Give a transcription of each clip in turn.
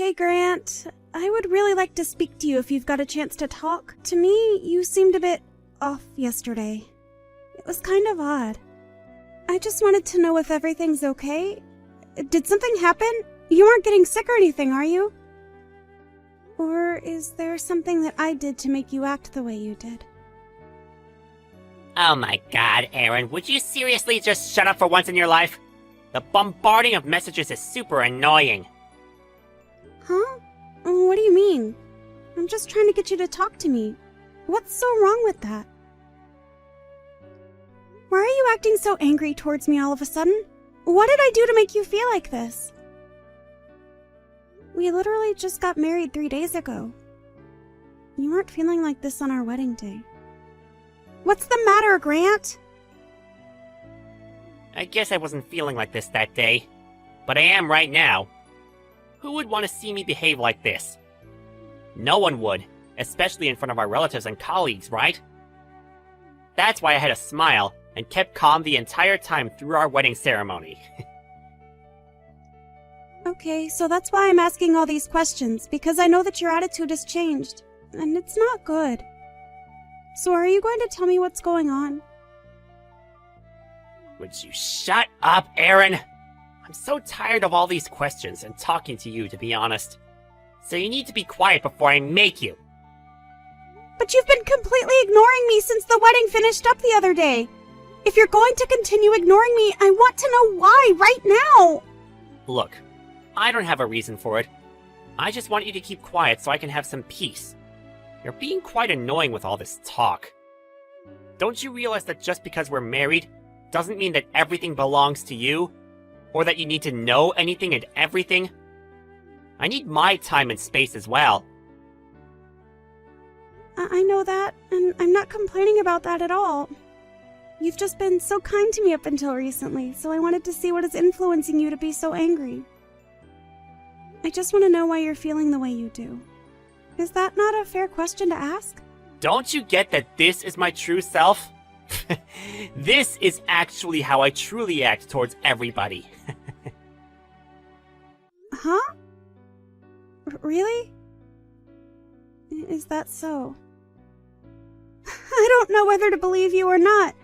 Hey, Grant. I would really like to speak to you if you've got a chance to talk. To me, you seemed a bit off yesterday. It was kind of odd. I just wanted to know if everything's okay. Did something happen? You aren't getting sick or anything, are you? Or is there something that I did to make you act the way you did? Oh my god, Aaron, would you seriously just shut up for once in your life? The bombarding of messages is super annoying. Huh? What do you mean? I'm just trying to get you to talk to me. What's so wrong with that? Why are you acting so angry towards me all of a sudden? What did I do to make you feel like this? We literally just got married 3 days ago. You weren't feeling like this on our wedding day. What's the matter, Grant? I guess I wasn't feeling like this that day, but I am right now. Who would want to see me behave like this? No one would, especially in front of our relatives and colleagues, right? That's why I had a smile and kept calm the entire time through our wedding ceremony. Okay, so that's why I'm asking all these questions, because I know that your attitude has changed, and it's not good. So are you going to tell me what's going on? Would you shut up, Aaron? I'm so tired of all these questions and talking to you, to be honest. So you need to be quiet before I make you. But you've been completely ignoring me since the wedding finished up the other day. If you're going to continue ignoring me, I want to know why right now. Look, I don't have a reason for it. I just want you to keep quiet so I can have some peace. You're being quite annoying with all this talk. Don't you realize that just because we're married doesn't mean that everything belongs to you? Or that you need to know anything and everything? I need my time and space as well. I know that, and I'm not complaining about that at all. You've just been so kind to me up until recently, so I wanted to see what is influencing you to be so angry. I just want to know why you're feeling the way you do. Is that not a fair question to ask? Don't you get that this is my true self? This is actually how I truly act towards everybody. Huh? Really? Is that so? I don't know whether to believe you or not.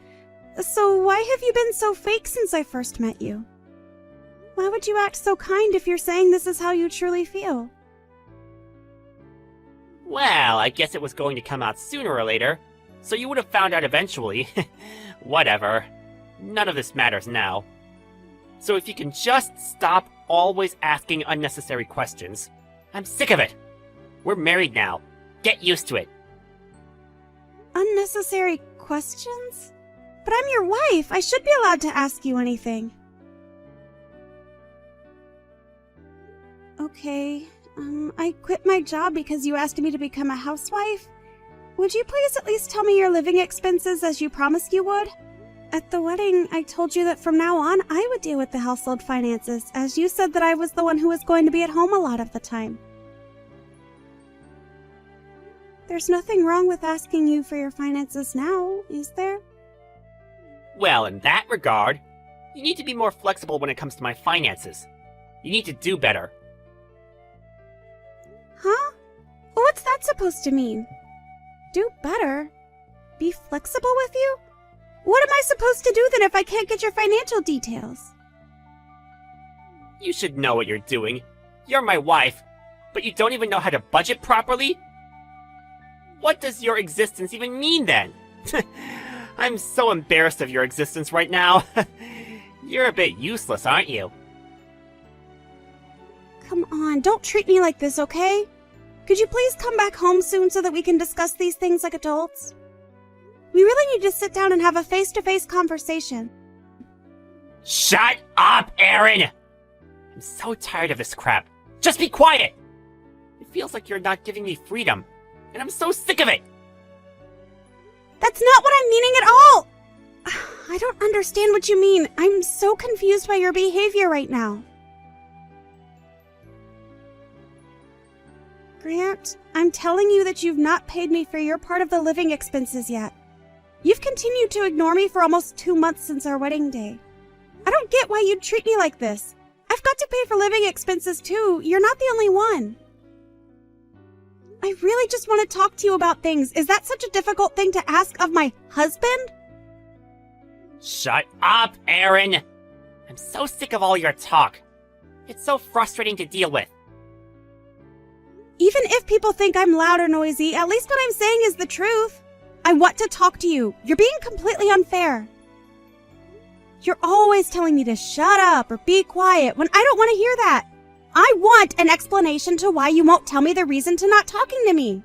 So why have you been so fake since I first met you? Why would you act so kind if you're saying this is how you truly feel? Well, I guess it was going to come out sooner or later, so you would have found out eventually. Whatever. None of this matters now. So if you can just stop always asking unnecessary questions. I'm sick of it. We're married now. Get used to it. Unnecessary questions? But I'm your wife. I should be allowed to ask you anything. Okay, I quit my job because you asked me to become a housewife. Would you please at least tell me your living expenses as you promised you would? At the wedding, I told you that from now on, I would deal with the household finances, as you said that I was the one who was going to be at home a lot of the time. There's nothing wrong with asking you for your finances now, is there? Well, in that regard, you need to be more flexible when it comes to my finances. You need to do better. Huh? What's that supposed to mean? Do better? Be flexible with you? What am I supposed to do then if I can't get your financial details? You should know what you're doing. You're my wife, but you don't even know how to budget properly? What does your existence even mean then? I'm so embarrassed of your existence right now. You're a bit useless, aren't you? Come on, don't treat me like this, okay? Could you please come back home soon so that we can discuss these things like adults? We really need to sit down and have a face-to-face conversation. Shut up, Aaron! I'm so tired of this crap. Just be quiet! It feels like you're not giving me freedom, and I'm so sick of it! That's not what I'm meaning at all! I don't understand what you mean. I'm so confused by your behavior right now. Grant, I'm telling you that you've not paid me for your part of the living expenses yet. You've continued to ignore me for almost 2 months since our wedding day. I don't get why you'd treat me like this. I've I've got to pay for living expenses too. You're not the only one. I really just want to talk to you about things. Is that such a difficult thing to ask of my husband? Shut up, Aaron! I'm so sick of all your talk. It's so frustrating to deal with. Even if people think I'm loud or noisy, at least what I'm saying is the truth. I want to talk to you. You're being completely unfair. You're always telling me to shut up or be quiet when I don't want to hear that. I want an explanation to why you won't tell me the reason to not talking to me.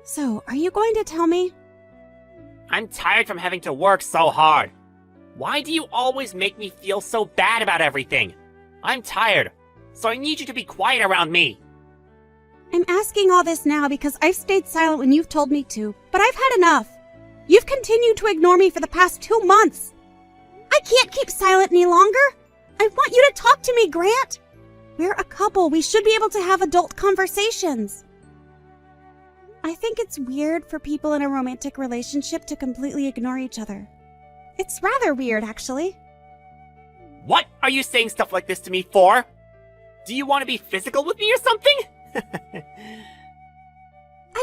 So, are you going to tell me? I'm tired from having to work so hard. Why do you always make me feel so bad about everything? I'm tired, so I need you to be quiet around me. I'm asking all this now because I've stayed silent when you've told me to, but I've had enough. You've continued to ignore me for the past 2 months. I can't keep silent any longer. I want you to talk to me, Grant. We're a couple. We should be able to have adult conversations. I think it's weird for people in a romantic relationship to completely ignore each other. It's rather weird, actually. What are you saying stuff like this to me for? Do you want to be physical with me or something? I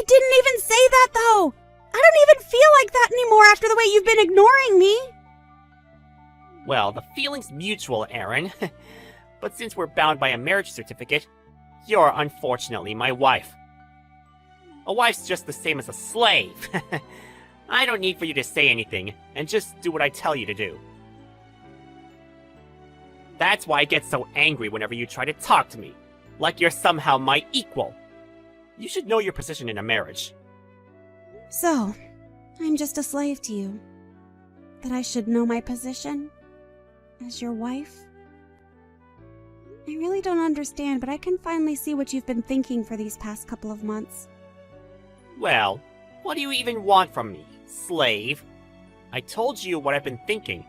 didn't even say that, though. I don't even feel like that anymore after the way you've been ignoring me. Well, the feeling's mutual, Aaron. But since we're bound by a marriage certificate, you're unfortunately my wife. A wife's just the same as a slave. I don't need for you to say anything, and just do what I tell you to do. That's why I get so angry whenever you try to talk to me, like you're somehow my equal. You should know your position in a marriage. So, I'm just a slave to you. That I should know my position? As your wife? I really don't understand, but I can finally see what you've been thinking for these past couple of months. Well, what do you even want from me, slave? I told you what I've been thinking.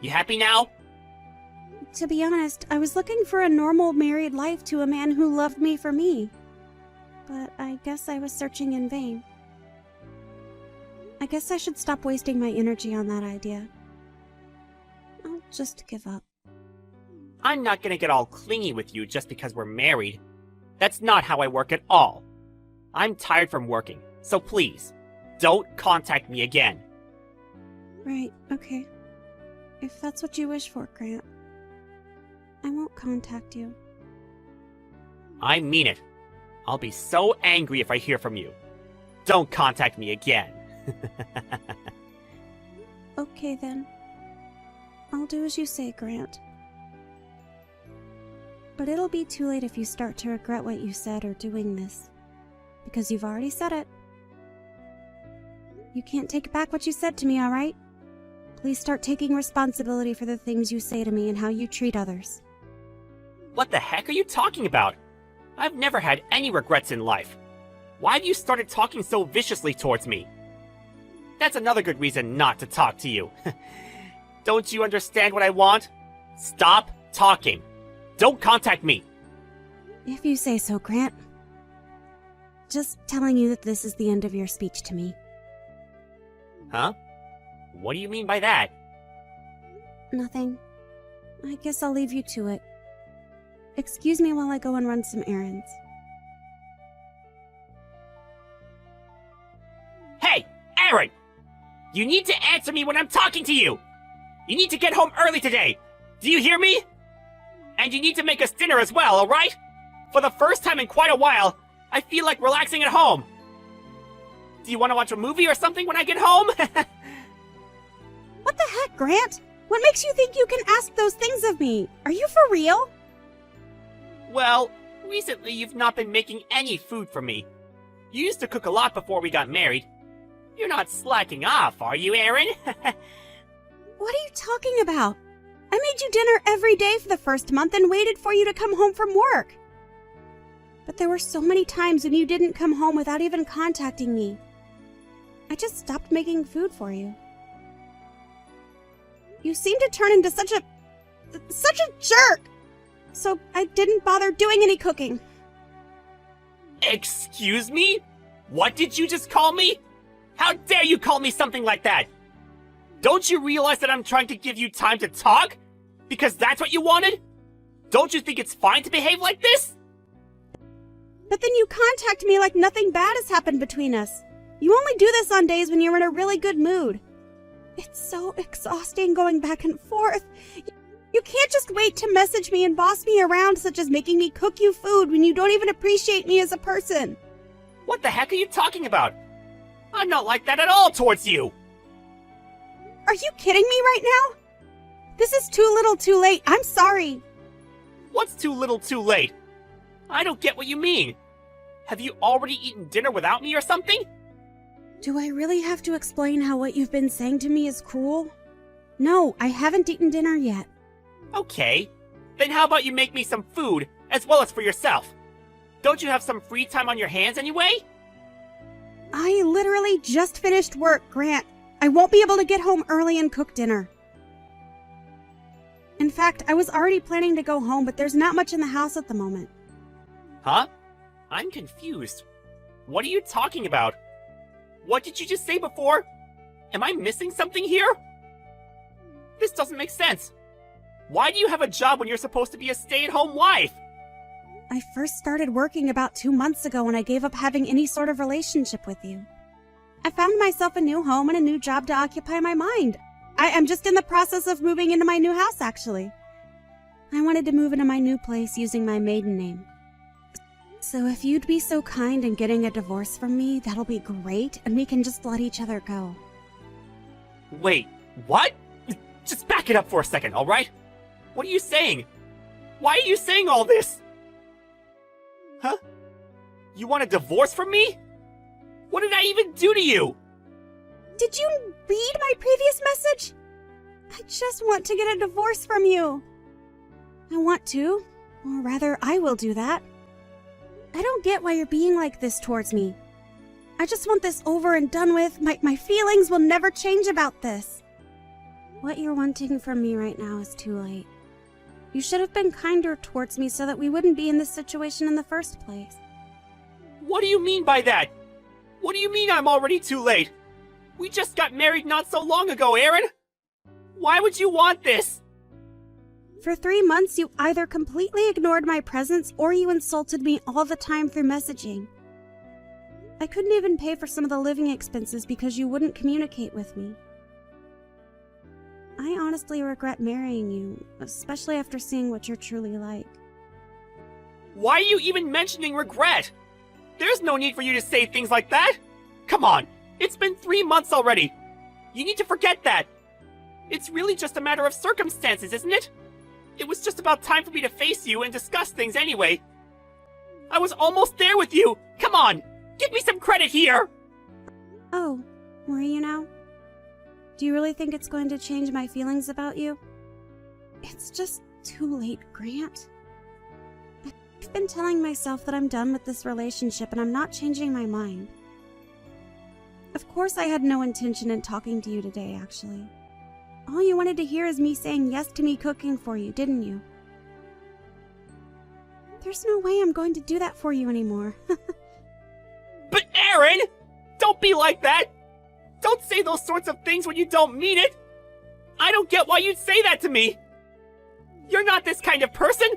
You happy now? To be honest, I was looking for a normal married life to a man who loved me for me. But I guess I was searching in vain. I guess I should stop wasting my energy on that idea. I'll just give up. I'm not gonna get all clingy with you just because we're married. That's not how I work at all. I'm tired from working, so please, don't contact me again. Right, okay. If that's what you wish for, Grant. I won't contact you. I mean it. I'll be so angry if I hear from you. Don't contact me again. Okay then. I'll do as you say, Grant. But it'll be too late if you start to regret what you said or doing this. Because you've already said it. You can't take back what you said to me, alright? Please start taking responsibility for the things you say to me and how you treat others. What the heck are you talking about? I've never had any regrets in life. Why have you started talking so viciously towards me? That's another good reason not to talk to you. Don't you understand what I want? Stop talking. Don't contact me. If you say so, Grant. Just telling you that this is the end of your speech to me. Huh? What do you mean by that? Nothing. I guess I'll leave you to it. Excuse me while I go and run some errands. Hey, Aaron! You need to answer me when I'm talking to you! You need to get home early today! Do you hear me? And you need to make us dinner as well, alright? For the first time in quite a while, I feel like relaxing at home. Do you want to watch a movie or something when I get home? What the heck, Grant? What makes you think you can ask those things of me? Are you for real? Well, recently you've not been making any food for me. You used to cook a lot before we got married. You're not slacking off, are you, Aaron? What are you talking about? I made you dinner every day for the first month and waited for you to come home from work. But there were so many times when you didn't come home without even contacting me. I just stopped making food for you. You seem to turn into such a jerk. So I didn't bother doing any cooking. Excuse me? What did you just call me? How dare you call me something like that? Don't you realize that I'm trying to give you time to talk? Because that's what you wanted? Don't you think it's fine to behave like this? But then you contact me like nothing bad has happened between us. You only do this on days when you're in a really good mood. It's so exhausting going back and forth. You can't just wait to message me and boss me around, such as making me cook you food when you don't even appreciate me as a person. What the heck are you talking about? I'm not like that at all towards you! Are you kidding me right now? This is too little too late. I'm sorry. What's too little too late? I don't get what you mean. Have you already eaten dinner without me or something? Do I really have to explain how what you've been saying to me is cruel? No, I haven't eaten dinner yet. Okay. Then how about you make me some food, as well as for yourself? Don't you have some free time on your hands anyway? I literally just finished work, Grant. I won't be able to get home early and cook dinner. In fact, I was already planning to go home, but there's not much in the house at the moment. Huh? I'm confused. What are you talking about? What did you just say before? Am I missing something here? This doesn't make sense. Why do you have a job when you're supposed to be a stay-at-home wife? I first started working about 2 months ago when I gave up having any sort of relationship with you. I found myself a new home and a new job to occupy my mind. I am just in the process of moving into my new house, actually. I wanted to move into my new place using my maiden name. So if you'd be so kind in getting a divorce from me, that'll be great, and we can just let each other go. Wait, what? Just back it up for a second, alright? What are you saying? Why are you saying all this? Huh? You want a divorce from me? What did I even do to you? Did you read my previous message? I just want to get a divorce from you. I want to, or rather, I will do that. I don't get why you're being like this towards me. I just want this over and done with. My feelings will never change about this. What you're wanting from me right now is too late. You should have been kinder towards me so that we wouldn't be in this situation in the first place. What do you mean by that? What do you mean I'm already too late? We just got married not so long ago, Aaron. Why would you want this? For 3 months, you either completely ignored my presence or you insulted me all the time through messaging. I couldn't even pay for some of the living expenses because you wouldn't communicate with me. I honestly regret marrying you, especially after seeing what you're truly like. Why are you even mentioning regret? There's no need for you to say things like that. Come on, it's been 3 months already. You need to forget that. It's really just a matter of circumstances, isn't it? It was just about time for me to face you and discuss things anyway. I was almost there with you. Come on, give me some credit here. Oh, were you now? Do you really think it's going to change my feelings about you? It's just too late, Grant. I've been telling myself that I'm done with this relationship and I'm not changing my mind. Of course I had no intention in talking to you today, actually. All you wanted to hear is me saying yes to me cooking for you, didn't you? There's no way I'm going to do that for you anymore. But Aaron, don't be like that. Don't say those sorts of things when you don't mean it. I don't get why you'd say that to me. You're not this kind of person.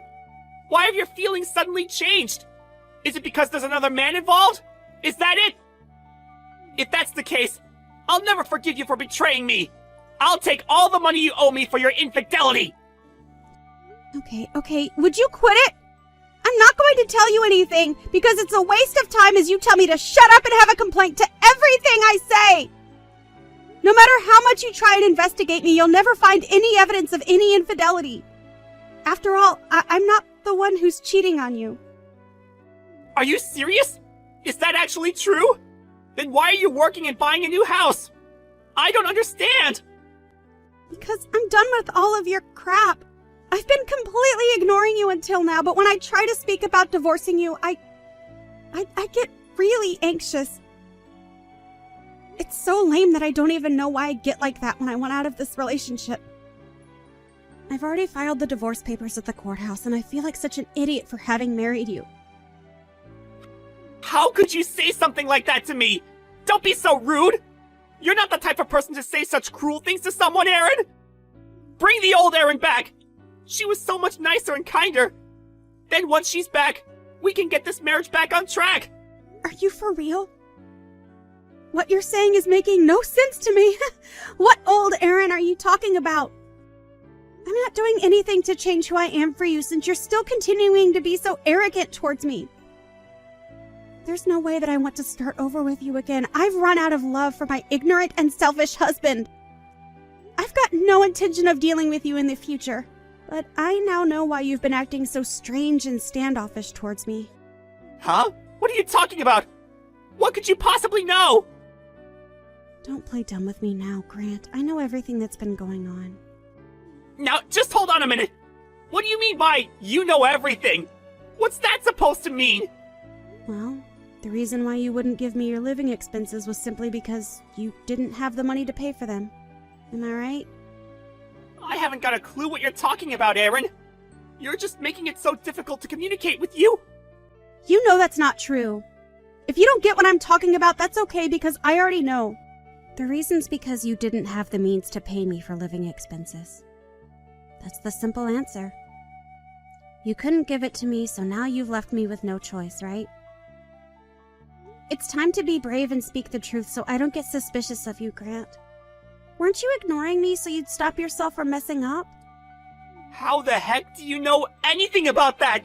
Why have your feelings suddenly changed? Is it because there's another man involved? Is that it? If that's the case, I'll never forgive you for betraying me. I'll take all the money you owe me for your infidelity. Okay, would you quit it? I'm not going to tell you anything because it's a waste of time as you tell me to shut up and have a complaint to everything I say. No matter how much you try and investigate me, you'll never find any evidence of any infidelity. After all, I'm not the one who's cheating on you. Are you serious? Is that actually true? Then why are you working and buying a new house? I don't understand. Because I'm done with all of your crap. I've been completely ignoring you until now, but when I try to speak about divorcing you, I get really anxious. It's so lame that I don't even know why I get like that when I want out of this relationship. I've already filed the divorce papers at the courthouse, and I feel like such an idiot for having married you. How could you say something like that to me? Don't be so rude. You're not the type of person to say such cruel things to someone, Aaron. Bring the old Aaron back. She was so much nicer and kinder. Then once she's back, we can get this marriage back on track. Are you for real? What you're saying is making no sense to me. What old Aaron are you talking about? I'm not doing anything to change who I am for you since you're still continuing to be so arrogant towards me. There's no way that I want to start over with you again. I've run out of love for my ignorant and selfish husband. I've got no intention of dealing with you in the future, but I now know why you've been acting so strange and standoffish towards me. Huh? What are you talking about? What could you possibly know? Don't play dumb with me now, Grant. I know everything that's been going on. Now, just hold on a minute. What do you mean by, you know everything? What's that supposed to mean? Well, the reason why you wouldn't give me your living expenses was simply because you didn't have the money to pay for them. Am I right? I haven't got a clue what you're talking about, Aaron. You're just making it so difficult to communicate with you. You know that's not true. If you don't get what I'm talking about, that's okay because I already know. The reason's because you didn't have the means to pay me for living expenses. That's the simple answer. You couldn't give it to me, so now you've left me with no choice, right? It's time to be brave and speak the truth so I don't get suspicious of you, Grant. Weren't you ignoring me so you'd stop yourself from messing up? How the heck do you know anything about that?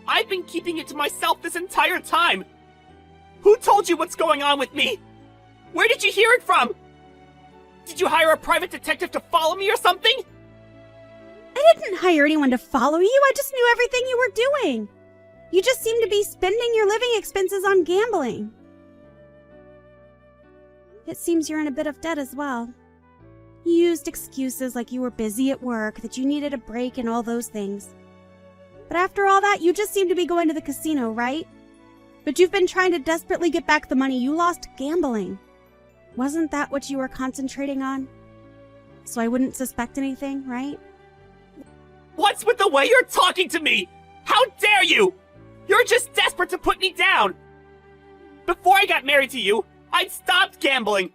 I've been keeping it to myself this entire time. Who told you what's going on with me? Where did you hear it from? Did you hire a private detective to follow me or something? I didn't hire anyone to follow you. I just knew everything you were doing. You just seem to be spending your living expenses on gambling. It seems you're in a bit of debt as well. You used excuses like you were busy at work, that you needed a break and all those things. But after all that, you just seem to be going to the casino, right? But you've been trying to desperately get back the money you lost gambling. Wasn't that what you were concentrating on? So I wouldn't suspect anything, right? What's with the way you're talking to me? How dare you? You're just desperate to put me down. Before I got married to you, I'd stopped gambling.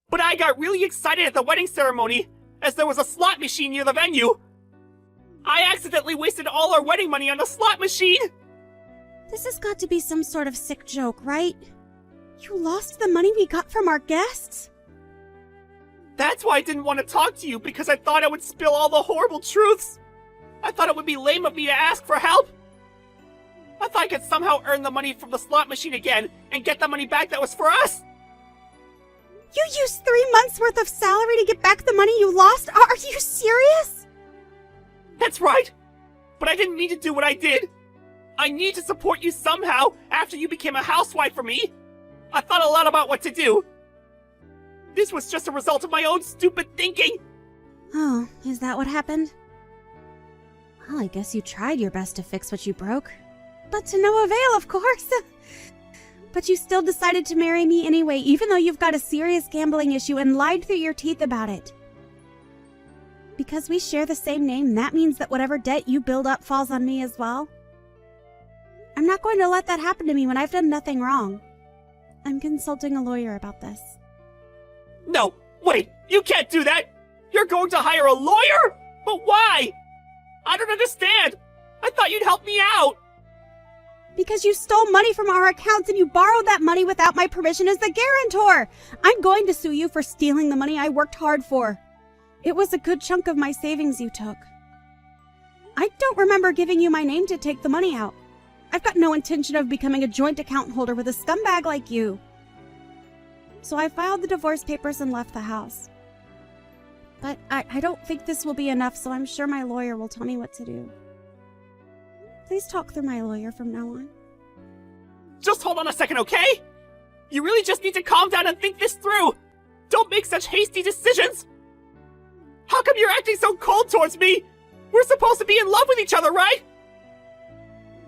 But I got really excited at the wedding ceremony as there was a slot machine near the venue. I accidentally wasted all our wedding money on the slot machine. This has got to be some sort of sick joke, right? You lost the money we got from our guests? That's why I didn't want to talk to you, because I thought I would spill all the horrible truths. I thought it would be lame of me to ask for help. I thought I could somehow earn the money from the slot machine again and get the money back that was for us. You used 3 months' worth of salary to get back the money you lost? Are you serious? That's right. But I didn't need to do what I did. I need to support you somehow after you became a housewife for me. I thought a lot about what to do. This was just a result of my own stupid thinking. Oh, is that what happened? Well, I guess you tried your best to fix what you broke. But to no avail, of course. But you still decided to marry me anyway, even though you've got a serious gambling issue and lied through your teeth about it. Because we share the same name, that means that whatever debt you build up falls on me as well. I'm not going to let that happen to me when I've done nothing wrong. I'm consulting a lawyer about this. No, wait, you can't do that! You're going to hire a lawyer? But why? I don't understand! I thought you'd help me out! Because you stole money from our accounts and you borrowed that money without my permission as the guarantor! I'm going to sue you for stealing the money I worked hard for. It was a good chunk of my savings you took. I don't remember giving you my name to take the money out. I've got no intention of becoming a joint account holder with a scumbag like you. So I filed the divorce papers and left the house. But I don't think this will be enough, so I'm sure my lawyer will tell me what to do. Please talk through my lawyer from now on. Just hold on a second, okay? You really just need to calm down and think this through. Don't make such hasty decisions. How come you're acting so cold towards me? We're supposed to be in love with each other, right?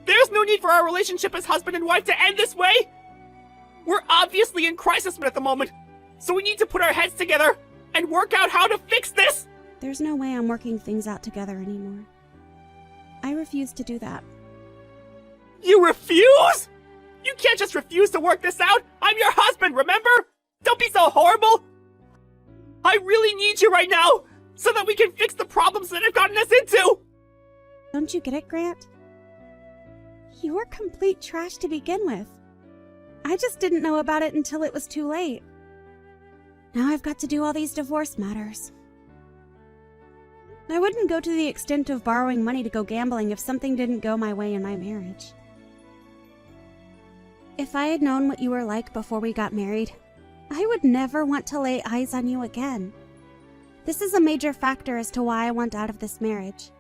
There's no need for our relationship as husband and wife to end this way. We're obviously in crisis mode at the moment, so we need to put our heads together and work out how to fix this. There's no way I'm working things out together anymore. I refuse to do that. You refuse? You can't just refuse to work this out. I'm your husband, remember? Don't be so horrible. I really need you right now so that we can fix the problems that have gotten us into. Don't you get it, Grant? You were complete trash to begin with. I just didn't know about it until it was too late. Now I've got to do all these divorce matters. I wouldn't go to the extent of borrowing money to go gambling if something didn't go my way in my marriage. If I had known what you were like before we got married, I would never want to lay eyes on you again. This is a major factor as to why I want out of this marriage.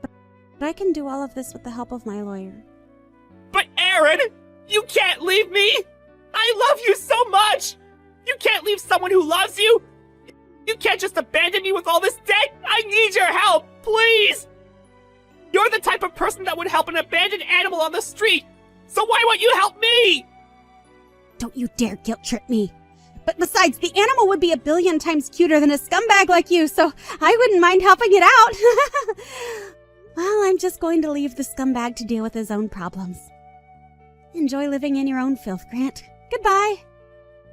But I can do all of this with the help of my lawyer. But Aaron, you can't leave me! I love you so much! You can't leave someone who loves you! You can't just abandon me with all this debt! I need your help, please! You're the type of person that would help an abandoned animal on the street, so why won't you help me? Don't you dare guilt trip me. But besides, the animal would be 1 billion times cuter than a scumbag like you, so I wouldn't mind helping it out. Well, I'm just going to leave the scumbag to deal with his own problems. Enjoy living in your own filth, Grant. Goodbye.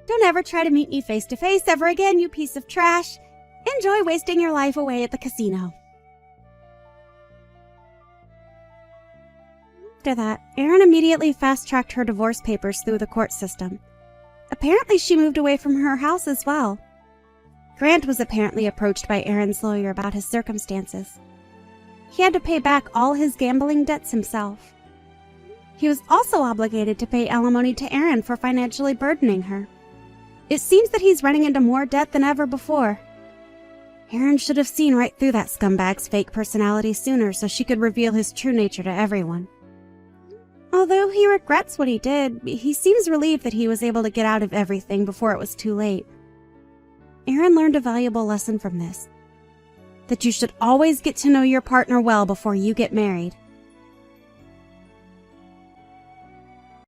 Don't ever try to meet me face to face ever again, you piece of trash. Enjoy wasting your life away at the casino. After that, Erin immediately fast-tracked her divorce papers through the court system. Apparently she moved away from her house as well. Grant was apparently approached by Erin's lawyer about his circumstances. He had to pay back all his gambling debts himself. He was also obligated to pay alimony to Erin for financially burdening her. It seems that he's running into more debt than ever before. Erin should have seen right through that scumbag's fake personality sooner so she could reveal his true nature to everyone. Although he regrets what he did, he seems relieved that he was able to get out of everything before it was too late. Erin learned a valuable lesson from this. That you should always get to know your partner well before you get married.